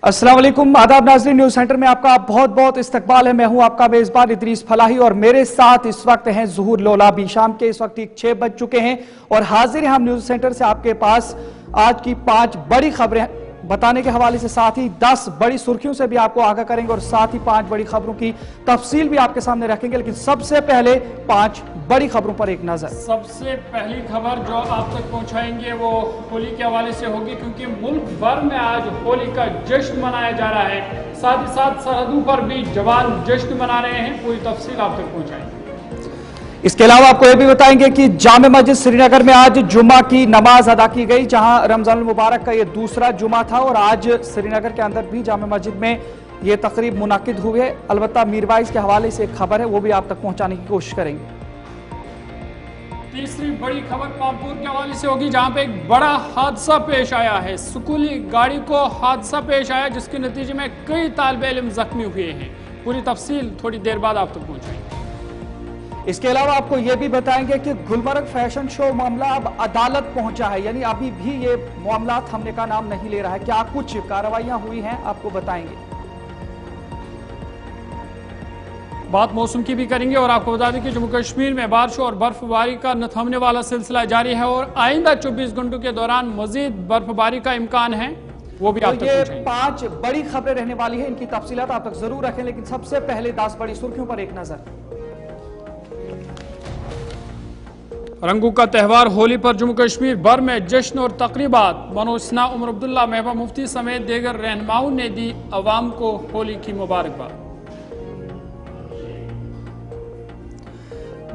अस्सलाम वालेकुम, आदाब नाज़रीन। न्यूज सेंटर में आपका बहुत बहुत इस्तकबाल है। मैं हूं आपका मेजबान इदरीस फलाही और मेरे साथ इस वक्त हैं ज़ुहूर लोलाबी। शाम के इस वक्त ठीक 6 बज चुके हैं और हाजिर हैं हम न्यूज सेंटर से आपके पास आज की 5 बड़ी खबरें बताने के हवाले से, साथ ही 10 बड़ी सुर्खियों से भी आपको आगाह करेंगे और साथ ही 5 बड़ी खबरों की तफसील भी आपके सामने रखेंगे। लेकिन सबसे पहले 5 बड़ी खबरों पर एक नजर। सबसे पहली खबर जो आप तक पहुंचाएंगे वो होली के हवाले से होगी, क्योंकि मुल्क भर में आज होली का जश्न मनाया जा रहा है। साथ ही साथ सरहदों पर भी जवान जश्न मना रहे हैं। पूरी तफसील आप तक पहुंचाएंगे। इसके अलावा आपको यह भी बताएंगे कि जामे मस्जिद श्रीनगर में आज जुम्मा की नमाज अदा की गई, जहां रमजान मुबारक का यह दूसरा जुम्मा था और आज श्रीनगर के अंदर भी जामे मस्जिद में यह तकरीब मुनाकिद हुई है। अलबत्ता मीरवाइज के हवाले से एक खबर है, वो भी आप तक पहुंचाने की कोशिश करेंगे। तीसरी बड़ी खबर पामपुर के हवाले से होगी, जहां पे एक बड़ा हादसा पेश आया है। स्कूली गाड़ी को हादसा पेश आया, जिसके नतीजे में कई तालिब इल्म जख्मी हुए हैं। पूरी तफसील थोड़ी देर बाद आप तक पहुंचाएंगे। इसके अलावा आपको यह भी बताएंगे कि गुलमर्ग फैशन शो मामला अब अदालत पहुंचा है, यानी अभी भी ये मामला थमने का नाम नहीं ले रहा है। क्या कुछ कार्रवाइयां हुई हैं, आपको बताएंगे। बात मौसम की भी करेंगे और आपको बता दें कि जम्मू कश्मीर में बारिशों और बर्फबारी का न थमने वाला सिलसिला जारी है और आइंदा 24 घंटों के दौरान मजीद बर्फबारी का इम्कान है, वो भी आप तक ये पहुंचाएंगे। 5 बड़ी खबरें रहने वाली है, इनकी तफसीलात आप तक जरूर रखें। लेकिन सबसे पहले 10 बड़ी सुर्खियों पर एक नजर। रंगों का त्यौहार होली पर जम्मू कश्मीर भर में जश्न और तकरीबात। मनोज सिन्हा, उमर अब्दुल्ला, महबूबा मुफ्ती समेत दीगर रहनुमाओं ने दी अवाम को होली की मुबारकबाद।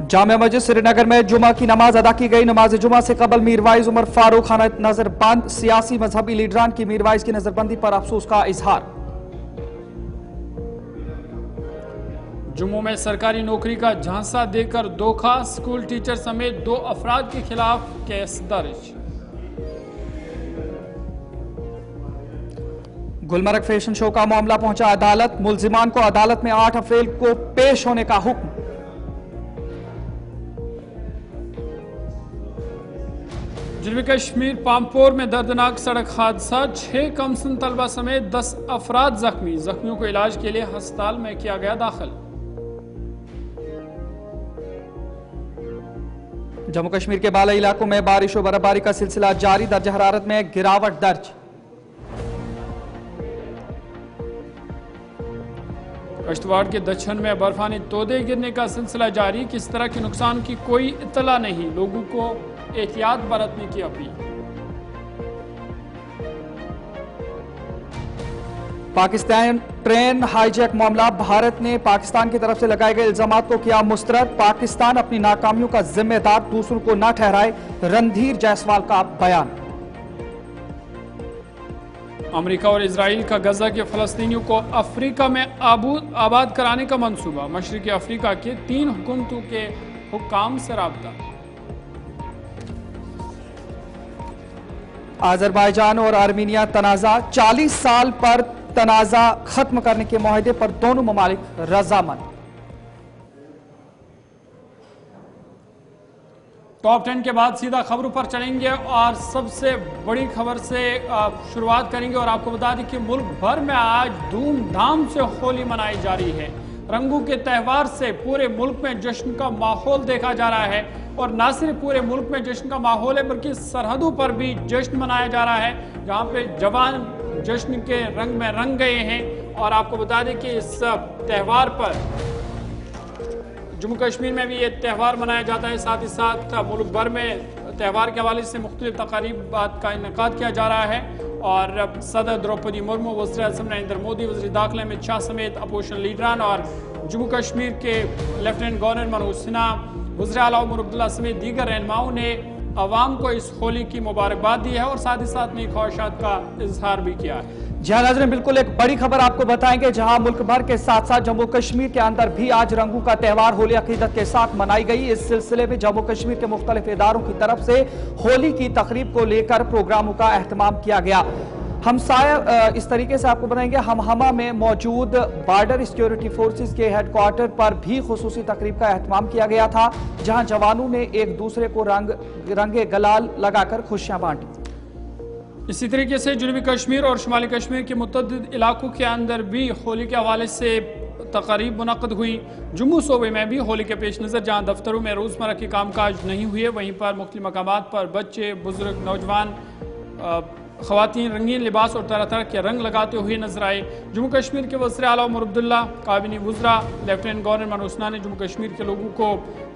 जामे मस्जिद श्रीनगर में जुमा की नमाज अदा की गई। नमाज जुमा से कबल मीरवाइज उमर फारूक खाना नजरबंद। सियासी मजहबी लीडरान की मीरवाइज की नजरबंदी पर अफसोस का इजहार। जम्मू में सरकारी नौकरी का झांसा देकर धोखा, स्कूल टीचर समेत 2 अफराद के खिलाफ केस दर्ज। गुलमर्ग फैशन शो का मामला पहुंचा अदालत। मुलजिमान को अदालत में 8 अप्रैल को पेश होने का हुक्म। जम्मू कश्मीर पामपोर में दर्दनाक सड़क हादसा, 6 कमसन तलबा समेत 10 अफराद जख्मी। जख्मियों को इलाज के लिए अस्पताल में किया गया दाखिल। जम्मू कश्मीर के बाला इलाकों में बारिश और बर्फबारी का सिलसिला जारी। दर्जा हरारत में गिरावट दर्ज। किश्तवाड़ के दक्षिण में बर्फानी तोदे गिरने का सिलसिला जारी। किस तरह के नुकसान की कोई इत्तला नहीं, लोगों को एहतियात बरतने की अपील। पाकिस्तान ट्रेन हाईजैक मामला, भारत ने पाकिस्तान की तरफ से लगाए गए इल्जामात को किया मुस्तरद। पाकिस्तान अपनी नाकामियों का जिम्मेदार दूसरों को न ठहराए, रणधीर जायसवाल का बयान। अमेरिका और इजराइल का गजा के फलस्तीनियों को अफ्रीका में आबाद कराने का मंसूबा। मशरकी अफ्रीका के 3 हुकूमतों के हुक्काम से राब्ता। अजरबैजान और आर्मीनिया तनाज़ा, 40 साल पर तनाज़ा खत्म करने के मुआहदे पर दोनों ममालिक रजामंद। टॉप 10 के बाद सीधा खबरों पर चलेंगे और सबसे बड़ी खबर से शुरुआत करेंगे और आपको बता दें कि मुल्क भर में आज धूमधाम से होली मनाई जा रही है। रंगों के त्यौहार से पूरे मुल्क में जश्न का माहौल देखा जा रहा है और न सिर्फ पूरे मुल्क में जश्न का माहौल है, बल्कि सरहदों पर भी जश्न मनाया जा रहा है, जहां पे जवान जश्न के रंग में रंग गए हैं। और आपको बता दें कि इस त्यौहार पर जम्मू कश्मीर में भी ये त्यौहार मनाया जाता है। साथ ही साथ मुल्क भर में त्यौहार के हवाले से मुख्तलिफ तकारीबात का इनेकाद किया जा रहा है और सदर द्रौपदी मुर्मू, वज़ीर आज़म नरेंद्र मोदी, वज़ीर दाखिला अमित शाह समेत अपोजिशन लीडरान और जम्मू कश्मीर के लेफ्टिनेंट गवर्नर मनोज सिन्हा, वज़ीर आला उमर अब्दुल्ला समेत दीगर रहनुमाओं ने अवाम को इस होली की मुबारकबाद दी है और साथ ही साथ नई ख्वाहिशात का इजहार भी किया है। जी हाँ नाज़रीन, बिल्कुल एक बड़ी खबर आपको बताएंगे, जहां मुल्क भर के साथ साथ जम्मू कश्मीर के अंदर भी आज रंगों का त्यौहार होली अकीदत के साथ मनाई गई। इस सिलसिले में जम्मू कश्मीर के मुख्तलिफ इदारों की तरफ से होली की तकरीब को लेकर प्रोग्रामों का एहतमाम किया गया। हमसाया इस तरीके से आपको बताएंगे, हमहमा में मौजूद बॉर्डर सिक्योरिटी फोर्सेस के हेडक्वार्टर पर भी खुसूसी तकरीब का एहतमाम किया गया था, जहां जवानों ने एक दूसरे को रंगे गलाल लगाकर खुशियां बांटी। इसी तरीके से जनूबी कश्मीर और शुमाली कश्मीर के मुतअद्दिद इलाकों के अंदर भी होली के हवाले से तक़रीब मुनक़्क़द हुई। जम्मू सूबे में भी होली के पेश नज़र जहाँ दफ्तरों में रोज़मर्रा के कामकाज नहीं हुए, वहीं पर मुख्तलिफ मकामात पर बच्चे, बुजुर्ग, नौजवान, ख़वातीन रंगीन लिबास और तरह तरह के रंग लगाते हुए नजर आए। जम्मू कश्मीर के वज़ीर आला उमर अब्दुल्ला, काबिनी वज़रा लेफ्टिनेंट गवर्नर मनोज सिन्हा ने जम्मू कश्मीर के लोगों को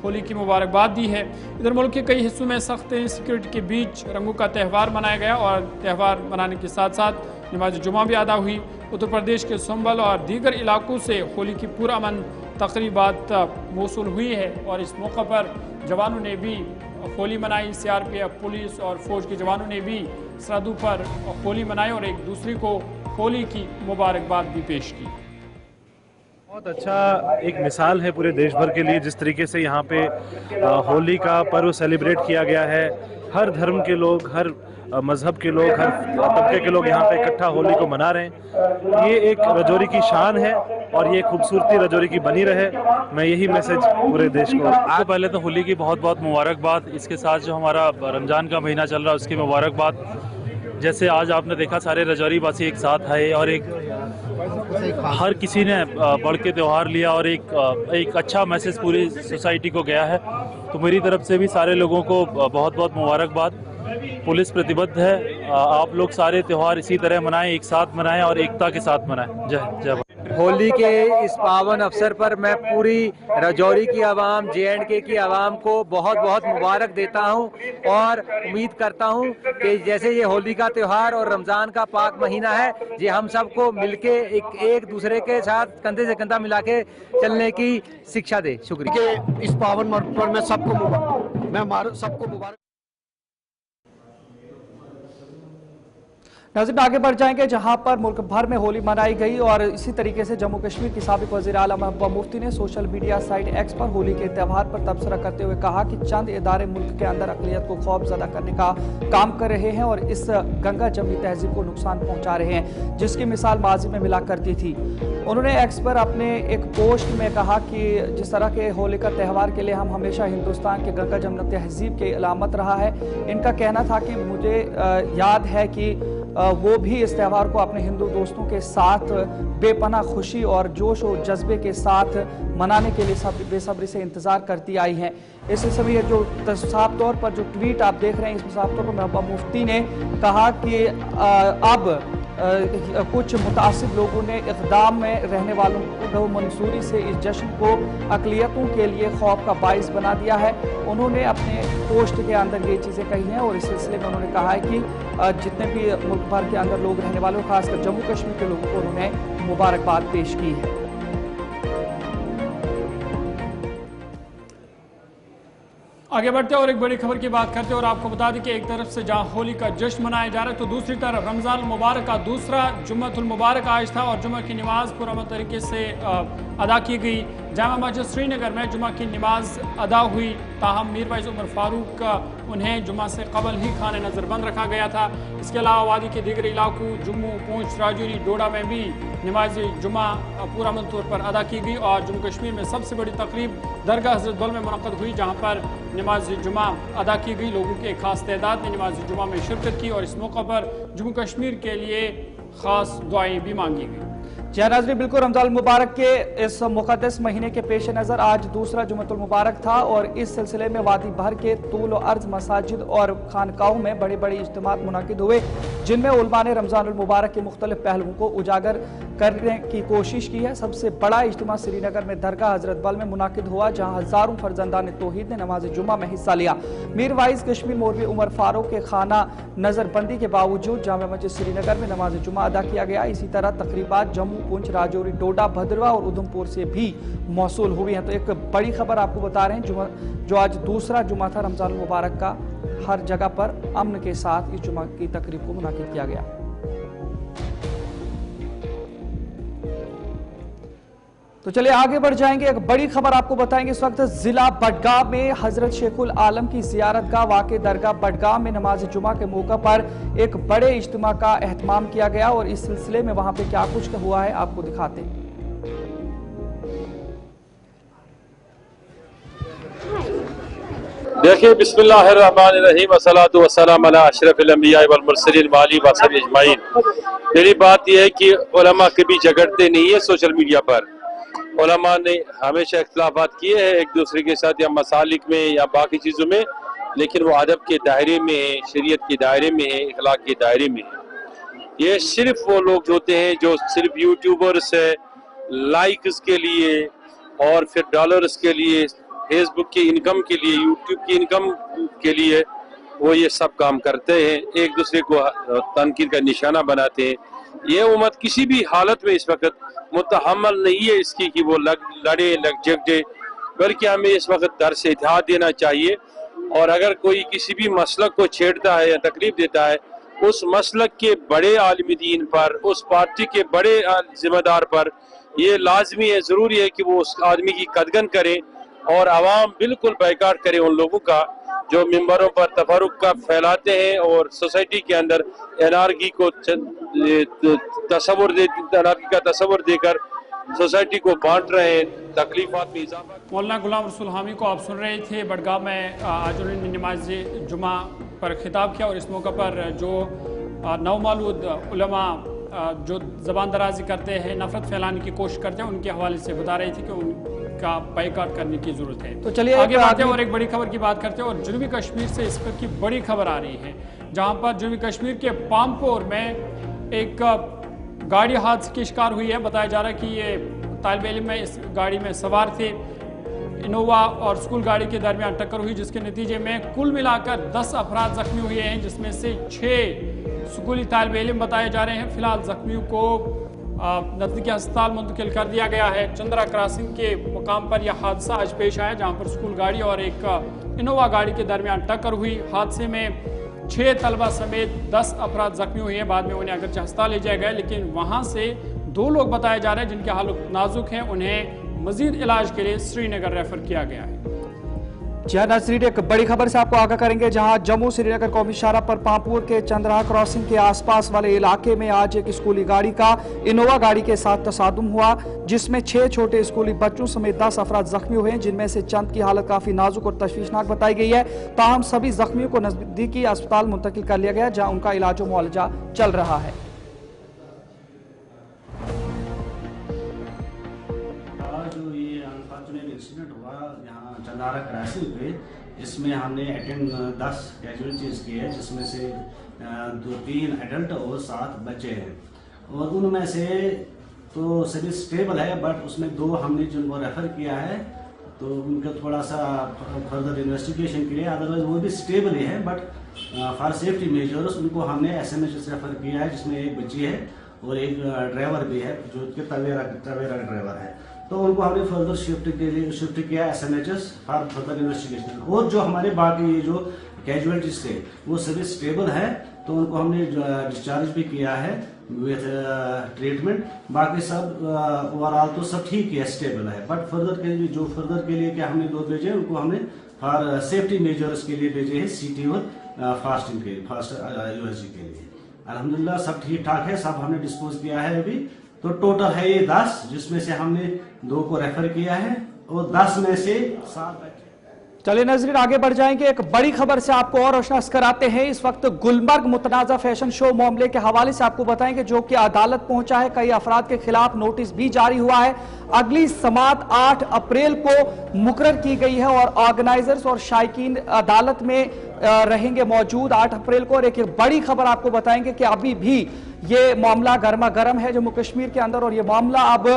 होली की मुबारकबाद दी है। इधर मुल्क के कई हिस्सों में सख्त सिक्योरिटी के बीच रंगों का त्यौहार मनाया गया और त्यौहार मनाने के साथ साथ नमाज जुमा भी अदा हुई। उत्तर प्रदेश के संभल और दीगर इलाकों से होली की पुरअमन तक़रीबात मौसूल हुई है और इस मौका पर जवानों ने भी होली मनाई। CRPF, पुलिस और फौज के जवानों ने भी सरहदों पर होली मनाई और एक दूसरे को होली की मुबारकबाद भी पेश की। बहुत अच्छा एक मिसाल है पूरे देश भर के लिए जिस तरीके से यहाँ पे होली का पर्व सेलिब्रेट किया गया है। हर धर्म के लोग, हर मज़हब के लोग, हर तबके के लोग यहाँ पे इकट्ठा होली को मना रहे हैं। ये एक रजौरी की शान है और ये खूबसूरती रजौरी की बनी रहे। मैं यही मैसेज पूरे देश को। आपको पहले तो होली की बहुत बहुत मुबारकबाद। इसके साथ जो हमारा रमज़ान का महीना चल रहा है उसकी मुबारकबाद। जैसे आज आपने देखा सारे रजौरी वासी एक साथ आए और हर किसी ने बढ़ के त्यौहार लिया और एक अच्छा मैसेज पूरी सोसाइटी को गया है। तो मेरी तरफ से भी सारे लोगों को बहुत बहुत मुबारकबाद। पुलिस प्रतिबद्ध है, आप लोग सारे त्यौहार इसी तरह मनाएं, एक साथ मनाएं और एकता के साथ मनाएं। जय जय। होली के इस पावन अवसर पर मैं पूरी रजौरी की आवाम, JNK की आवाम को बहुत बहुत मुबारक देता हूं और उम्मीद करता हूं कि जैसे ये होली का त्यौहार और रमज़ान का पाक महीना है, ये हम सबको मिलके एक दूसरे के साथ कंधे से कंधा मिला के चलने की शिक्षा दे। शुक्रिया। के इस पावन मौके पर मैं सबको मुबारक। नाज़रीन आगे बढ़ जाएंगे जहां पर मुल्क भर में होली मनाई गई और इसी तरीके से जम्मू कश्मीर की साबिक वज़ीर आला महबूबा मुफ्ती ने सोशल मीडिया साइट X पर होली के त्यौहार पर तबसरा करते हुए कहा कि चंद इदारे मुल्क के अंदर अक़लियत को खौफज़दा करने का काम कर रहे हैं और इस गंगा जमनी तहजीब को नुकसान पहुँचा रहे हैं, जिसकी मिसाल माजी में मिला करती थी। उन्होंने X पर अपने एक पोस्ट में कहा कि जिस तरह के होली का त्यौहार के लिए हम हमेशा हिंदुस्तान के गंगा जमनी तहजीब की अलामत रहा है। इनका कहना था कि मुझे याद है कि वो भी इस त्यौहार को अपने हिंदू दोस्तों के साथ बेपनाह खुशी और जोश और जज्बे के साथ मनाने के लिए बेसब्री से इंतज़ार करती आई हैं। इस समय जो साफ तौर पर जो ट्वीट आप देख रहे हैं, इसमें साफ तौर पर महबूबा मुफ्ती ने कहा कि अब कुछ मुतासिब लोगों ने इक़दाम में रहने वालों को मंसूरी से इस जश्न को अक़लियतों के लिए खौफ का बाइस बना दिया है। उन्होंने अपने पोस्ट के अंदर ये चीज़ें कही हैं और इस सिलसिले में उन्होंने कहा है कि जितने भी मुल्क भर के अंदर लोग रहने वालों, खासकर जम्मू कश्मीर के लोगों को उन्होंने मुबारकबाद पेश की है। आगे बढ़ते और एक बड़ी खबर की बात करते हैं और आपको बता दें कि एक तरफ से जहां होली का जश्न मनाया जा रहा है तो दूसरी तरफ रमज़ान मुबारक का दूसरा जुम्मतुल मुबारक आज था और जुम्मे की नमाज पुरअमन तरीके से अदा की गई। जामा मस्जिद श्रीनगर में जुम्मा की नमाज अदा हुई, ताहम मीर वाइस उमर फारूक उन्हें जुम्मा से कबल ही खाने नज़र बंद रखा गया था। इसके अलावा वादी के दीगर इलाकों जम्मू, पूंछ, राजौरी, डोडा में भी नमाज जुम्मा पुरअमन तौर पर अदा की गई और जम्मू कश्मीर में सबसे बड़ी तकरीब दरगाह हज़रत बल में मुनक़्क़द हुई, जहाँ पर नमाज जुम्मा अदा की गई। लोगों की एक खास तादाद ने नमाज जुम्मा में शिरकत की और इस मौका पर जम्मू कश्मीर के लिए ख़ास दुआएं भी मांगी गई। जी नाज़रीन, बिल्कुल रमज़ान मुबारक के इस मुक़द्दस महीने के पेश नज़र आज दूसरा जुम्मतुल मुबारक था और इस सिलसिले में वादी भर के तूल और अर्ज मसाजिद और खानकाहों में बड़े बड़े इज्तिमात मुनाकिद हुए, जिनमें उलमा ने रमज़ानुल मुबारक के मुख्तलिफ पहलुओं को उजागर करने की कोशिश की है। सबसे बड़ा इज्तिमा श्रीनगर में दरगाह हज़रत बल में मुनाकिद हुआ, जहाँ हज़ारों फर्जंदान तौहीद ने नमाज जुम्मा में हिस्सा लिया। मीर वाइस कश्मीर मौलवी उमर फारूक के खाना नज़रबंदी के बावजूद जामा मस्जिद श्रीनगर में नमाज जुम्मा अदा किया गया। इसी तरह तकरीबात जम्मू, पुंछ, राजौरी, डोडा, भद्रवा और उधमपुर से भी मौसूल हुई हैं। तो एक बड़ी खबर आपको बता रहे हैं, जो आज दूसरा जुम्मा था रमज़ान मुबारक का, हर जगह पर अमन के साथ इस जुम्मा की तकरीब को मुनाकिद किया गया। तो चलिए आगे बढ़ जाएंगे, एक बड़ी खबर आपको बताएंगे। इस वक्त जिला बडगाम में हजरत शेखुल आलम की जियारतगाह वाक़े दरगाह बडगाम में नमाज जुमा के मौके पर एक बड़े इज्तिमा का एहतमाम किया गया और इस सिलसिले में वहां पे क्या कुछ हुआ है आपको दिखाते हैं। देखिए, बिस्मिल्लाहिर्रहमानिर्रहीम, अस्सलातु वस्सलाम अला अशरफिल अंबिया वल मुरसलीन व आलिहि व सहबिहि अजमाइन। मेरी बात यह है कि उलमा कभी झगड़ते नहीं है सोशल मीडिया पर। उलमा ने हमेशा इख्तिलाफात किए हैं एक दूसरे के साथ, या मसालिक में या बाकी चीज़ों में, लेकिन वो अदब के दायरे में है, शरीयत के दायरे में है, इखलाक के दायरे में है। ये सिर्फ वो लोग होते हैं जो सिर्फ यूट्यूबर्स है, लाइक्स के लिए और फिर डॉलर्स के लिए, फेसबुक की इनकम के लिए, यूट्यूब की इनकम के लिए वो ये सब काम करते हैं, एक दूसरे को तनकीद का निशाना बनाते हैं। ये उम्मत किसी भी हालत में इस वक्त मुतहम्मल नहीं है इसकी कि वो लड़े झगड़े, बल्कि हमें इस वक्त दर्स इत्तेहाद देना चाहिए। और अगर कोई किसी भी मसलक को छेड़ता है या तकलीफ देता है, उस मसलक के बड़े आलिम दीन पर, उस पार्टी के बड़े जिम्मेदार पर ये लाजमी है, ज़रूरी है कि वो उस आदमी की कदगन करें और आवाम बिल्कुल बाइकाट करे उन लोगों का जो मिंबरों पर तफरुक का फैलाते हैं और सोसाइटी के अंदर एनार्की को एनार्की का तस्वुर देकर सोसाइटी को बांट रहे हैं, तकलीफात में इजाफा। मौलाना गुलाम रसूल हामी को आप सुन रहे थे। बडगाम में आज उन्होंने नमाज जुमा पर खिताब किया और इस मौका पर जो नौमालूद उलमा जो ज़बान दराजी करते हैं, नफरत फैलाने की कोशिश करते हैं, उनके हवाले से बता रही थी कि उनका बाइकाट करने की ज़रूरत है। तो चलिए आगे बढ़ते हैं और एक बड़ी खबर की बात करते हैं। और जनूबी कश्मीर से इस पर की बड़ी खबर आ रही है, जहाँ पर जनूबी कश्मीर के पामपोर में एक गाड़ी हादसे की शिकार हुई है। बताया जा रहा है कि ये तालिब इल्म में इस गाड़ी में सवार थे। इनोवा और स्कूल गाड़ी के दरमियान टक्कर हुई, जिसके नतीजे में कुल मिलाकर 10 अफराद जख्मी हुए हैं, जिसमें से 6 स्कूली तालिब इल्म बताए जा रहे हैं। फिलहाल जख्मियों को नज़दीकी अस्पताल मुंतकिल कर दिया गया है। चंद्रा क्रॉसिंग के मुकाम पर यह हादसा आज पेश आया, जहाँ पर स्कूल गाड़ी और एक इनोवा गाड़ी के दरमियान टक्कर हुई। हादसे में 6 तलबा समेत 10 अफराद जख्मी हुए हैं। बाद में उन्हें अगरचे अस्पताल ले जाया गया, लेकिन वहाँ से 2 लोग बताए जा रहे हैं जिनकी हालत नाजुक है, उन्हें मजीद इलाज के लिए श्रीनगर रेफर किया गया है। जी हाँ नाज़रीन, एक बड़ी खबर से आपको आगाह करेंगे, जहां जम्मू श्रीनगर कौमी शाहरा पर पामपुर के चंद्रा क्रॉसिंग के आसपास वाले इलाके में आज एक स्कूली गाड़ी का इनोवा गाड़ी के साथ तसादुम हुआ, जिसमें 6 छोटे स्कूली बच्चों समेत 10 अफराद जख्मी हुए हैं, जिनमें से चंद की हालत काफी नाजुक और तशवीशनाक बताई गई है। ताहम सभी जख्मियों को नजदीकी अस्पताल मुंतकिल कर लिया गया, जहाँ उनका इलाज और मुआवजा चल रहा है। चंदारा क्रॉसिंग पे, इसमें हमने अटेंड 10 कैजुअलिटीज की है, जिसमें से 3 एडल्ट और 7 बच्चे हैं। और उनमें से तो सभी स्टेबल है, बट उसमें 2 हमने जिनको रेफर किया है, तो उनका थोड़ा सा फर्दर इन्वेस्टिगेशन के लिए, अदरवाइज वो भी स्टेबल ही है, बट फॉर सेफ्टी मेजर्स उनको हमने SMH रेफर किया है, जिसमें एक बच्ची है और एक ड्राइवर भी है जो कि तवेरा ड्राइवर है। तो उनको हमने फर्दर शिफ्ट किया SMHs फॉर फर्दर इन्वेस्टिगेशन। और जो हमारे बाकी जो कैजुअलिटीज थे वो सभी स्टेबल है, तो उनको हमने डिस्चार्ज भी किया है विथ ट्रीटमेंट। बाकी सब ओवरऑल तो सब ठीक है, स्टेबल है, बट फर्दर के लिए जो फर्दर के लिए क्या हमने 2 भेजे, उनको हमने फॉर सेफ्टी मेजर्स के लिए भेजे हैं, CT और फास्टिंग के फास्ट USG के लिए। अल्हम्दुलिल्लाह सब ठीक ठाक है, सब हमने डिस्पोज किया है अभी। तो टोटल है ये 10, जिसमें से हमने 2 को रेफर किया है और 10 में से 7 बच्चे। चलिए नाज़रीन आगे बढ़ जाएंगे, एक बड़ी खबर से आपको और रोशनास कराते हैं। इस वक्त गुलमर्ग मुतनाज़ा फैशन शो मामले के हवाले से आपको बताएंगे, जो कि अदालत पहुंचा है। कई अफराद के खिलाफ नोटिस भी जारी हुआ है। अगली समात 8 अप्रैल को मुकर्रर की गई है और ऑर्गेनाइजर्स और शायकीन अदालत में रहेंगे मौजूद 8 अप्रैल को। और एक बड़ी खबर आपको बताएंगे कि अभी भी ये मामला गर्मा गर्म है जम्मू कश्मीर के अंदर, और ये मामला अब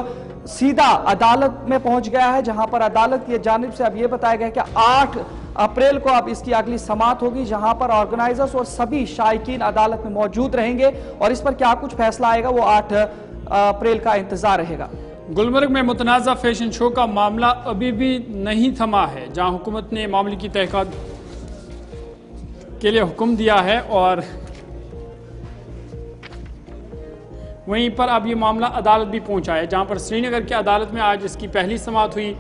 सीधा अदालत में पहुंच गया है, जहां पर अदालत की जानिब से अब ये बताया गया कि 8 अप्रैल को अब इसकी अगली समात होगी, जहां पर ऑर्गेनाइजर्स और सभी शायकीन अदालत में मौजूद रहेंगे। और इस पर क्या कुछ फैसला आएगा वो 8 अप्रैल का इंतजार रहेगा। गुलमर्ग में मुतनाज़ा फैशन शो का मामला अभी भी नहीं थमा है, जहां हुकूमत ने मामले की तहकीकात के लिए हुक्म दिया है, और वहीं पर अब ये मामला अदालत भी पहुंचा है, जहां पर श्रीनगर की अदालत में आज इसकी पहली समाअत हुई।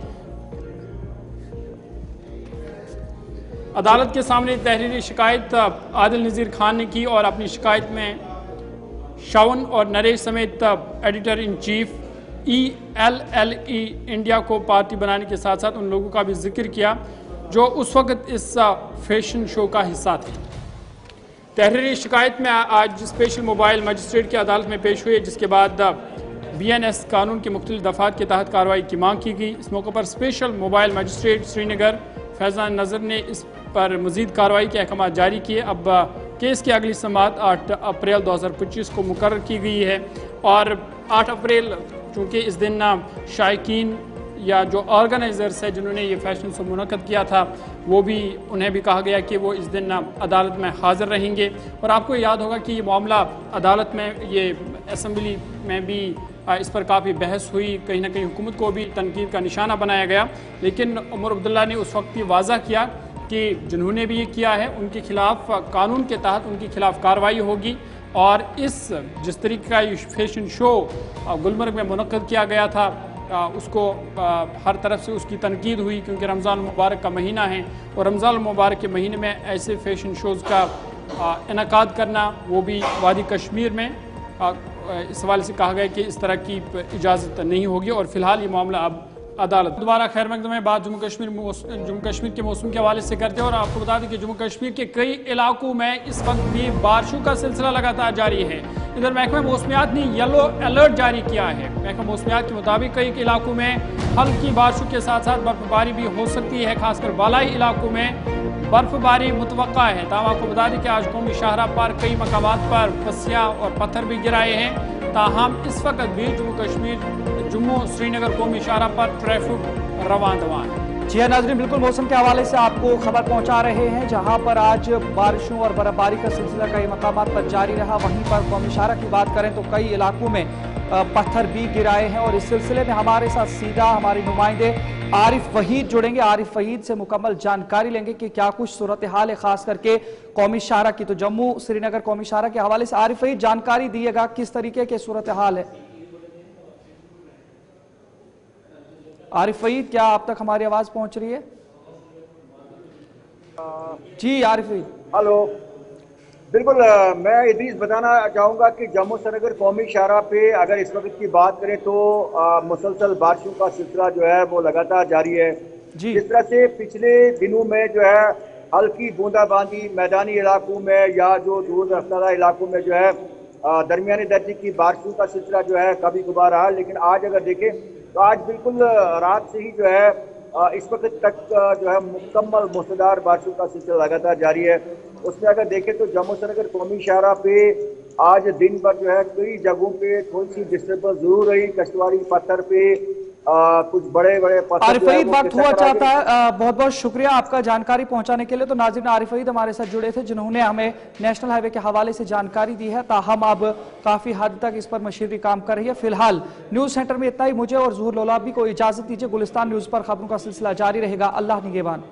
अदालत के सामने तहरीरी शिकायत आदिल नज़ीर खान ने की, और अपनी शिकायत में शावन और नरेश समेत editor in chief ELLE India को पार्टी बनाने के साथ साथ उन लोगों का भी जिक्र किया जो उस वक्त इस फैशन शो का हिस्सा थे। तहरीरी शिकायत में आज स्पेशल मोबाइल मजिस्ट्रेट की अदालत में पेश हुई, जिसके बाद BNS कानून के मुख्तलिफ दफ़ात के तहत कार्रवाई की मांग की गई। इस मौके पर special mobile magistrate Srinagar Faizan नज़र ने इस पर मज़ीद कार्रवाई के अहकाम जारी किए। अब केस की अगली समाअत 8 अप्रैल 2025 को मुकर्रर की गई है और 8 अप्रैल चूँकि इस दिन शायकीन या जो ऑर्गेनाइजर्स है जिन्होंने ये फैशन शो मुनक़्क़द किया था वो भी उन्हें भी कहा गया कि वो इस दिन अदालत में हाज़िर रहेंगे। और आपको याद होगा कि ये मामला अदालत में, ये असम्बली में भी इस पर काफ़ी बहस हुई, कहीं ना कहीं हुकूमत को भी तनकीद का निशाना बनाया गया, लेकिन उमर अब्दुल्ला ने उस वक्त ये वाज़ा किया कि जिन्होंने भी ये किया है उनके खिलाफ कानून के तहत उनके खिलाफ कार्रवाई होगी। और जिस तरीके का ये फैशन शो गुलमर्ग में मुनक़्क़द किया गया था उसको हर तरफ से उसकी तनकीद हुई, क्योंकि रमज़ान मुबारक का महीना है और रमज़ान मुबारक के महीने में ऐसे फैशन शोज़ का इनेकाद करना, वो भी वादी कश्मीर में, इस हवाले से कहा गया कि इस तरह की इजाज़त नहीं होगी। और फ़िलहाल ये मामला अब अदालत। दोबारा खैर मकदम में बात जम्मू कश्मीर के मौसम के हवाले से करते हैं और आपको बता दें कि जम्मू कश्मीर के कई इलाकों में इस वक्त भी बारिशों का सिलसिला लगातार जारी है। इधर महकमा मौसमियात ने येलो अलर्ट जारी किया है। महकमा मौसमियात के मुताबिक कई इलाकों में हल्की बारिशों के साथ साथ बर्फबारी भी हो सकती है, खासकर बालाई इलाकों में बर्फबारी मुतवक्का है। ताहम आपको बता दें कि आज कौमी शाहरा पर कई मकामात पर पसिया और पत्थर भी गिराए हैं। ताहम इस वक्त भी जम्मू श्रीनगर कौमी शाहरा पर ट्रैफिक रवां दवा है। जी हाँ नाज़रीन, बिल्कुल मौसम के हवाले से आपको खबर पहुंचा रहे हैं, जहां पर आज बारिशों और बर्फबारी का सिलसिला कई मकामात पर जारी रहा। वहीं पर कौमी शाहरा की बात करें तो कई इलाकों में पत्थर भी गिराए हैं और इस सिलसिले में हमारे साथ सीधा हमारे नुमाइंदे आरिफ वहीद जुड़ेंगे। आरिफ वहीद से मुकम्मल जानकारी लेंगे कि क्या कुछ सूरत हाल है, खास करके कौमी शाहरा की। तो जम्मू श्रीनगर कौमी शाहरा के हवाले से आरिफ वहीद जानकारी दिएगा, किस तरीके के सूरत हाल है? आरिफ वहीद, क्या आप तक हमारी आवाज पहुंच रही है? जी आरिफ वहीद। हेलो, बिल्कुल। मैं इदरीस बताना चाहूँगा कि जम्मू श्रीनगर कौमी शाहरा पे अगर इस वक्त की बात करें तो मुसलसल बारिशों का सिलसिला जो है वो लगातार जारी है। जिस तरह से पिछले दिनों में जो है हल्की बूंदाबांदी मैदानी इलाकों में या जो दूर दराज इलाकों में जो है दरमियाने दर्जे की बारिशों का सिलसिला जो है कभी कभार रहा, लेकिन आज अगर देखें तो आज बिल्कुल रात से ही जो है इस वक्त तक जो है मुकम्मल मूसलाधार बारिशों का सिलसिला लगातार जारी है। उसमें अगर देखें तो जम्मू श्रीनगर कौमी शाहरा पे आज दिन भर जो है कई जगहों पे थोड़ी सी डिस्टर्बेंस जरूर रही। कश्तवाड़ी पत्थर पे कुछ बड़े बड़े पत्थर। आरिफ वहीद वक्त हुआ चाहता है, बहुत बहुत शुक्रिया आपका जानकारी पहुंचाने के लिए। तो नाज़रीन, आरिफ वहीद हमारे साथ जुड़े थे जिन्होंने हमें नेशनल हाईवे के हवाले से जानकारी दी है। ताहम अब काफी हद तक इस पर मशीनरी काम कर रही है। फिलहाल न्यूज सेंटर में इतना ही। मुझे और ज़हूर लोलाबी को इजाजत दीजिए। गुलिस्तान न्यूज पर खबरों का सिलसिला जारी रहेगा। अल्लाह निगहबान।